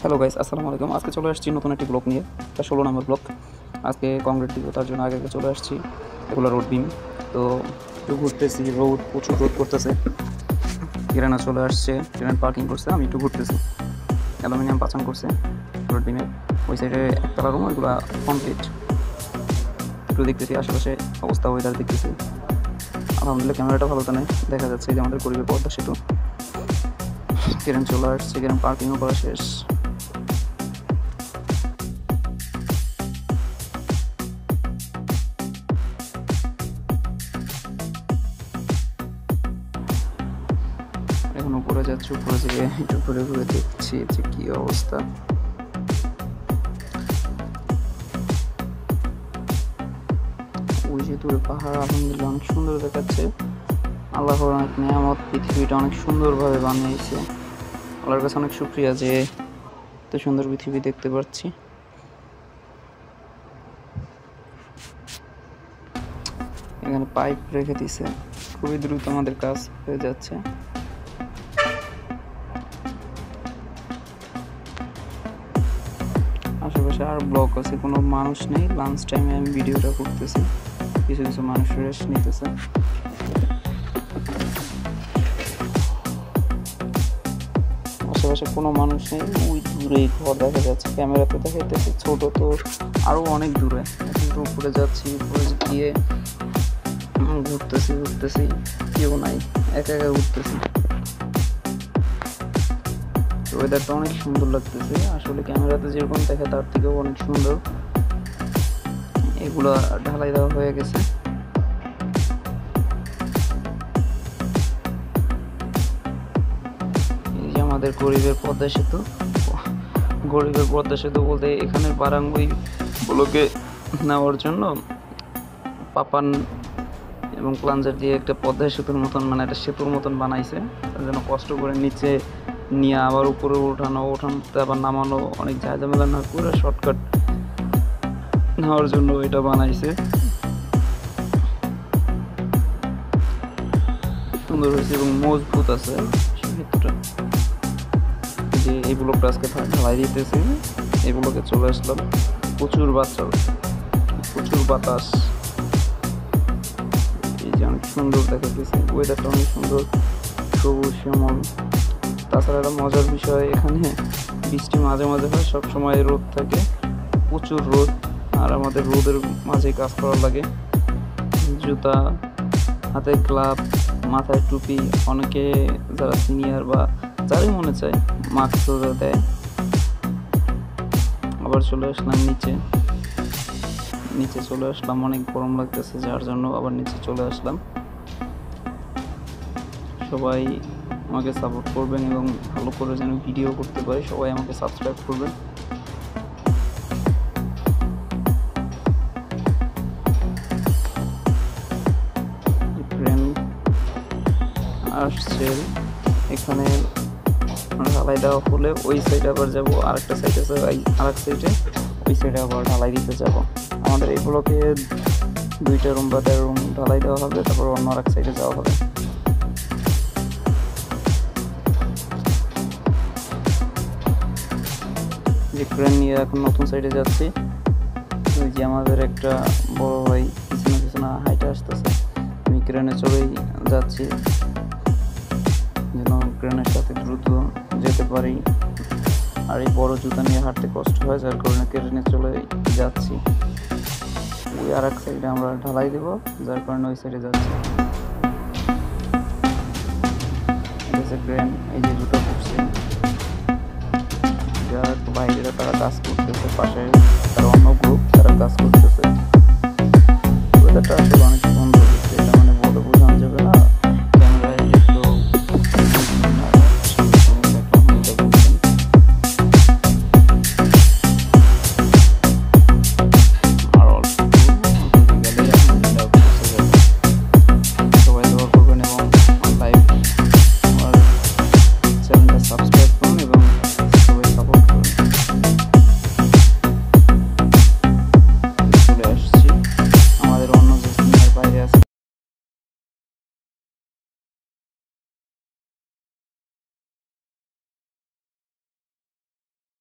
Hello guys, আসসালামু আলাইকুম। আজকে চলে আসছি নতুন একটি ব্লগ নিয়ে, এটা 16 নম্বর ব্লগ। আজকে কংক্রিট দিব, তার জন্য আগে চলে আসছি। এগুলো রোড বিম, তো একটু ঘুরতেছি। প্রচুর রোদ করতেছে। কিরানা চলে আসছে, ট্রেন পার্কিং করছে, আমি একটু ঘুরতেছি। অ্যালুমিনিয়াম পাচান করছে রোড বিমের ওই সাইডে একতলা রুম, ওইগুলো কমপ্লিট। একটু দেখতেছি আশেপাশে অবস্থা, ওয়েদার দেখতেছি। আলহামদুলিল্লাহ ক্যামেরাটা ভালো তো নেই, দেখা যাচ্ছে যে আমাদের গরিবের পদ্মা সেতু। ট্রেন চলে আসছে, ট্রেন পার্কিংও করা শেষ। এখন উপরে যাচ্ছি, উপরে থেকে একটু ঘুরে ঘুরে দেখছি যে কি অবস্থা। ওই যে দূরে পাহাড়, আলহামদুলিল্লাহ অনেক সুন্দর দেখাচ্ছে। আল্লাহর অনেক নিয়ামত, পৃথিবীটা অনেক সুন্দরভাবে বানিয়েছে। আল্লাহর কাছে অনেক শুকরিয়া যে এত সুন্দর পৃথিবী দেখতে পাচ্ছি। এখানে পাইপ রেখে দিছে, খুবই দ্রুত আমাদের কাজ হয়ে যাচ্ছে। আশেপাশে আর ব্লক আছে, কোনো মানুষ নেই। লাঞ্চ টাইমে আমি ভিডিওটা করতেছি, কিছু কিছু মানুষ রেস্ট নিতেছে। আশেপাশে কোনো মানুষ নেই, ওই দূরে ঘর দেখা যাচ্ছে। ক্যামেরাতে দেখাইতেছে ছোট, তো আরো অনেক দূরে। কিন্তু উপরে যাচ্ছি, উপরে গিয়ে ঘুরতেছি, কেউ নাই, একা একা ঘুরতেছি। ওয়েদারটা অনেক সুন্দর লাগতেছে, আসলে ক্যামেরাতে যেরকম দেখে তার থেকেও অনেক সুন্দর। এগুলো ঢালাই দেওয়া হয়ে গেছে। এই যে আমাদের গরিবের পদ্মা সেতু। গরিবের পদ্মা সেতু বলতে এখানের বারাঙ্গুই গুলোকে নেওয়ার জন্য পাপান এবং প্লাঞ্জার দিয়ে একটা পদ্মা সেতুর মতন, মানে একটা সেতুর মতন বানাইছে। তার জন্য কষ্ট করে নিচে নিয়ে আবার উপরে ওঠানোতে আবার নামানো, অনেক ঝামেলা না করে শর্টকাট নেওয়ার জন্য এটা বানাইছে। সুন্দর হয়েছে এবং মজবুত আছে সেতুটা। যে এই ব্লকটা আজকে ঢালাই দিতেছি, এই ব্লকে চলে আসলাম। প্রচুর বাতাস। এই যে অনেক সুন্দর দেখাতেছে, ওয়েদারটা অনেক সুন্দর, সবুজ শ্যামল। তাছাড়া একটা মজার বিষয়, এখানে বৃষ্টি মাঝে মাঝে হয়, সবসময় রোদ থাকে, প্রচুর রোদ। আর আমাদের রোদের মাঝে কাজ করা লাগে। জুতা, হাতে গ্লাভ, মাথায় টুপি, অনেকে যারা সিনিয়র বা যারই মনে চায় মাস্ক দেয়। আবার চলে আসলাম নিচে চলে আসলাম, অনেক গরম লাগতেছে, যার জন্য আবার নিচে চলে আসলাম। সবাই আমাকে সাপোর্ট করবেন এবং ভালো করে যেন ভিডিও করতে পারি, সবাই আমাকে সাবস্ক্রাইব করবেন। ট্রেন আসছে, এখানে ঢালাই দেওয়া হলে ওই সাইডে আবার যাবো, আরেকটা সাইড আছে, আরেক সাইডে, ওই সাইডে আবার ঢালাই দিতে যাব। আমাদের এই ব্লকে 2টা রুম বা 13 রুম ঢালাই দেওয়া হবে, তারপর অন্য আরেক সাইডে যাওয়া হবে। যে ক্রেন নিয়ে এখন নতুন সাইডে যাচ্ছি। ওই যে আমাদের একটা বড় ভাই পিছনে হাইটে আসতেছে, আমি ক্রেনে চলেই যাচ্ছি যেন ক্রেনের সাথে দ্রুত যেতে পারি। আর এই বড় জুতা নিয়ে হাঁটতে কষ্ট হয়, যার কারণে ক্রেনে চলে যাচ্ছি। ওই আর এক সাইডে আমরা ঢালাই দেবো, যার কারণে ওই সাইডে যাচ্ছি। ক্রেন, এই যে জুতা পড়ছে, যারা বাইরেরা তারা কাজ করতেছে, পাশে তারা অন্য গ্রুপ তারা কাজ করতেছে। ওয়েদারটা আসলে অনেক